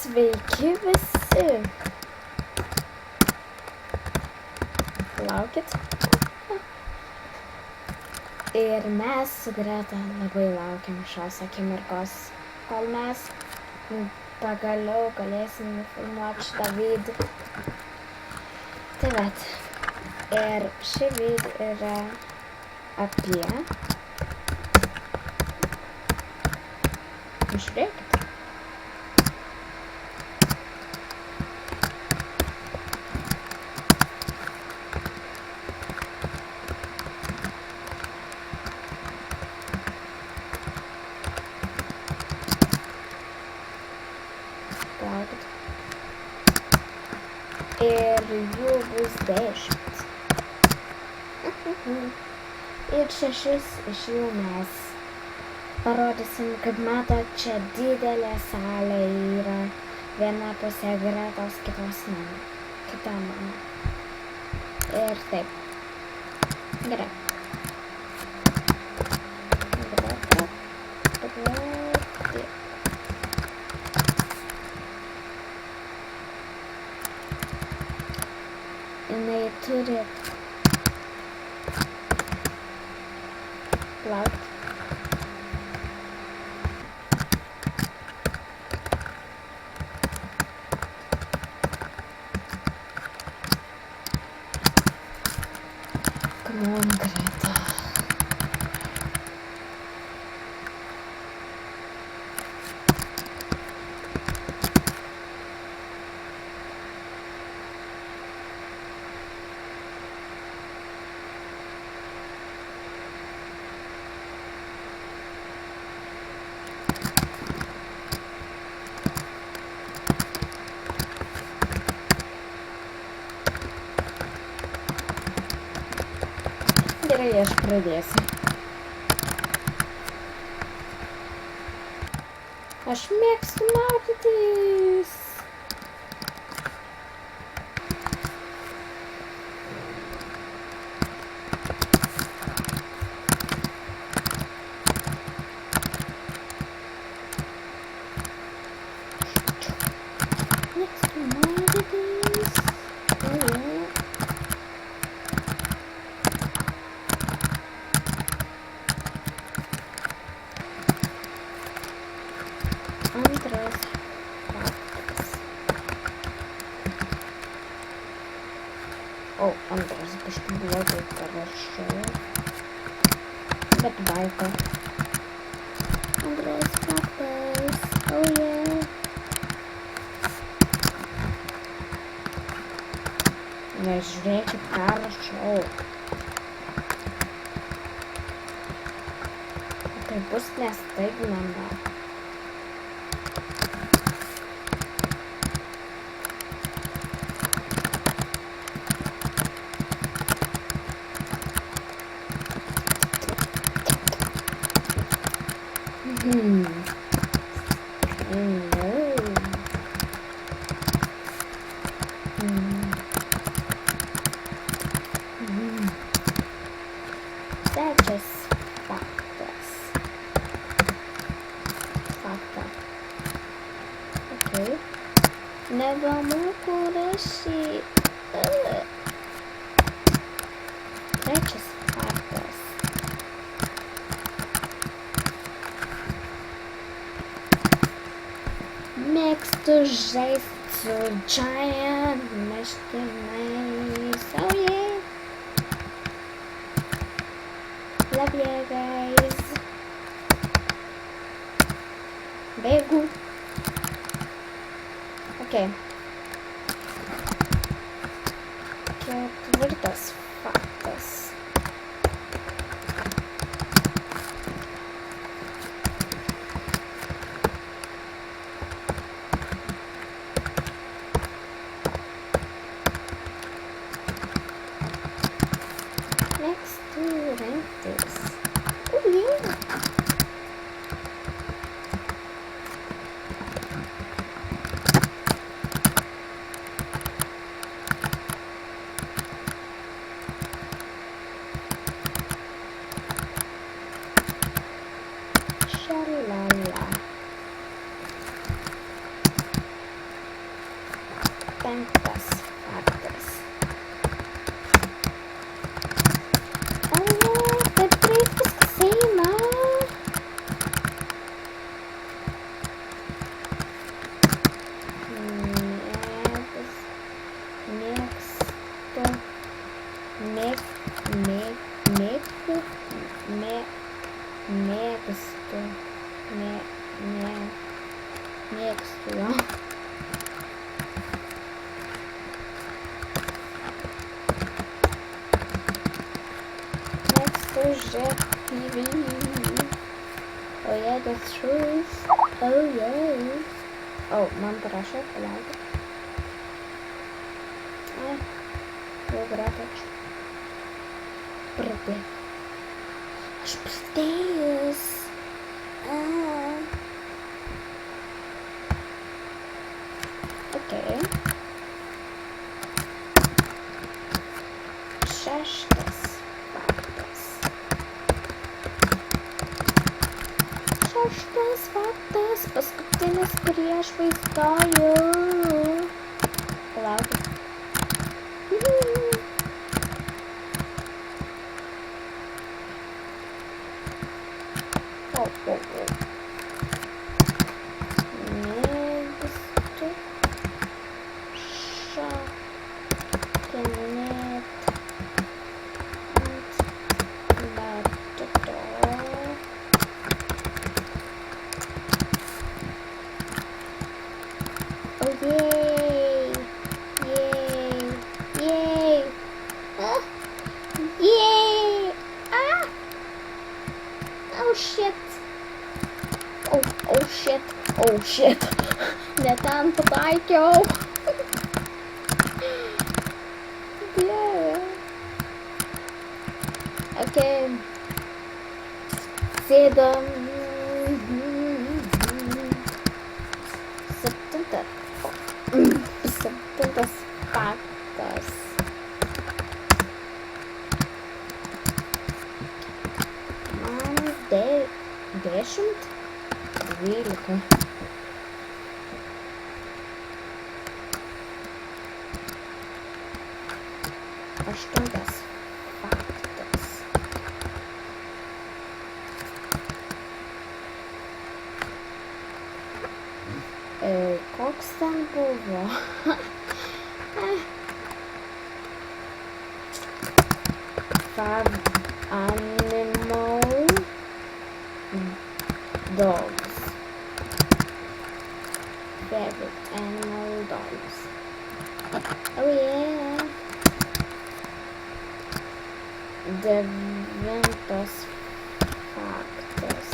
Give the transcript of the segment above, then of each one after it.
Sveiki visi. Laukit. Ir mes su Greta labai laukiam šios akimirkos, kol mes pagaliau galėsim nufilmuoti šitą video. Tai vat. Ir ši video yra apie... Žiūrėkit. Ir jų bus 10. Ir 6 iš jų mes parodysim, kaip matot, čia didelė salė yra. Viena pusė Gretos, kita mano. Ir taip. Gerai. Jinai turi laukti. Come on, Greta. Gerai, aš pradėsiu. Aš mėgstu maudytis. Mėgstu maudytis. Antras faktas. O, antras biškį blogai parašiau. Bet baika. Antras faktas. Oh yeah. Nežiūrėkit, ką rašau. Tai bus nestaigmena. Trečias faktas. Okay. Nebemoku rašyti. Trečias faktas. Mėgstu žaisti su giant meškinais. Oh yeah. Love you guys. Beigu. Okay. Ketvirtas faktas. Mėgstu rengtis. Oh yeah. 5 faktas. O, taip greit viskas eina. Mėgstu jo. Mėgstu žiūrėti TV. Oh yeah, that's true. Oh yeah. Oh, man parašė, palaukit. Ai, jau gratačiu. Pradėk. Aš pradėjus. Okay. 6 faktas. 6 faktas. Paskutinis prieš vaizdoju. Palaukit. Oh shit. Ne ten pataikiau. Dieve. Okay. Sėdam. 7 faktas. Man 10, 12. Aštuntas faktas. Koks ten buvo? Five animal dogs. Favorite animal dogs. Oh yeah. 9 faktas.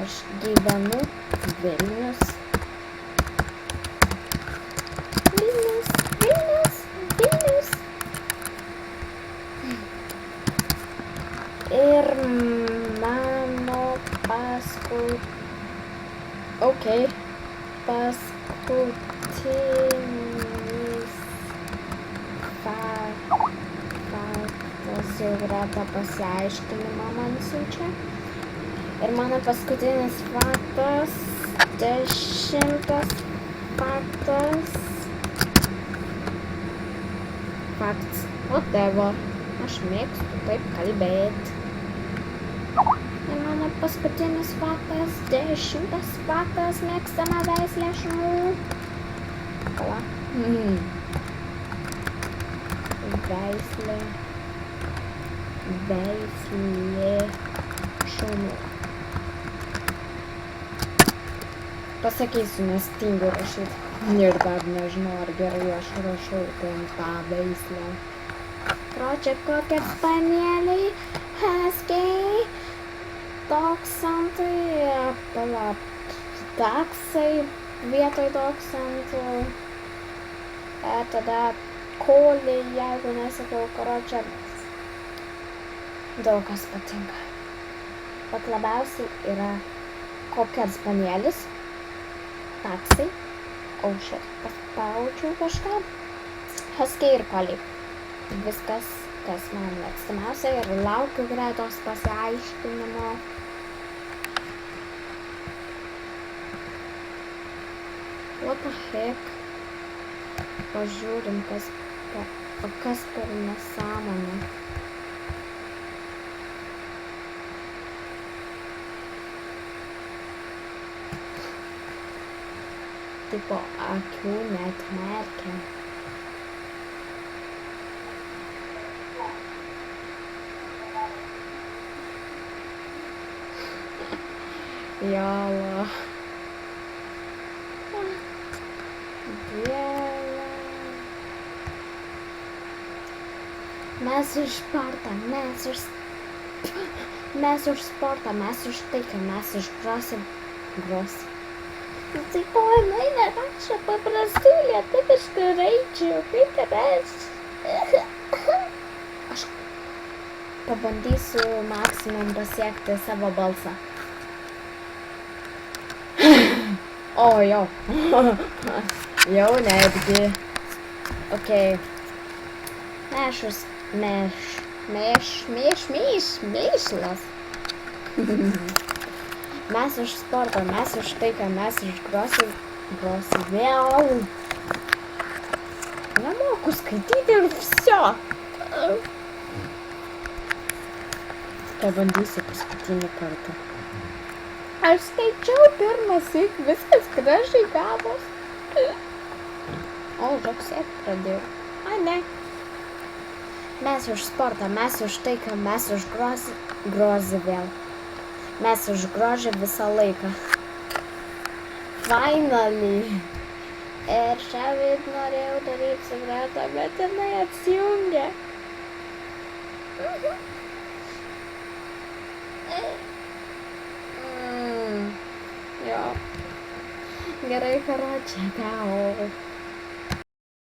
Aš gyvenu Vilnius. Ir mano paskutinis faktas jau greta pasiaiškinimo man siunčia. Ir mano paskutinis faktas, 10 faktas. Fakts, whatever. Aš mėgstu taip kalbėti. Ir mano paskutinis faktas, 10 faktas, mėgstama veislė šunų. Pala. Veislė šunų. Pasakysiu, nes tingiu rašyti. Ir dar nežinau, ar gerai aš rašau ten tą veislę. Kročia kokie spanieliai, husky, dachshuntai, taksai vietoj dachshuntų, tada koliai, jeigu nesakiau, kročia, daug kas patinka. Bet labiausiai yra kokias spanielis, taksi. O, šit, paspaudžiau kažką. Husky ir Collie. Viskas, kas man mėgstamiausia ir laukiu Gretos pasiaiškinimo. What the heck? Pažiūrim, kas per nesąmonė. Tipo, akių net merkia. Jala. Dieve. Mes už sportą, mes už sportą, mes už taiką, mes už grosim. Tai ponai nerašo paprastų lietuviškų raidžių, kaip ir aš. Aš pabandysiu maksimum pasiekti savo balsą. O, jau. Jau netgi. Okei. Mėšlas. Mes už sportą, mes už taiką, mes už grosim vėl. Nemoku skaityti ir всё. Pabandysiu paskutinį kartą. Aš skaičiau pirmąsyk, viskas gražiai gavos. O, žoksėt pradėjau. Ai, ne. Mes už sportą, mes už taiką, mes už grozį vėl. Mes už grožį visą laiką. Finally. Ir šiandien norėjau daryti su Greta, bet jinai atsijungė. Jo. Gerai, karočią, tau.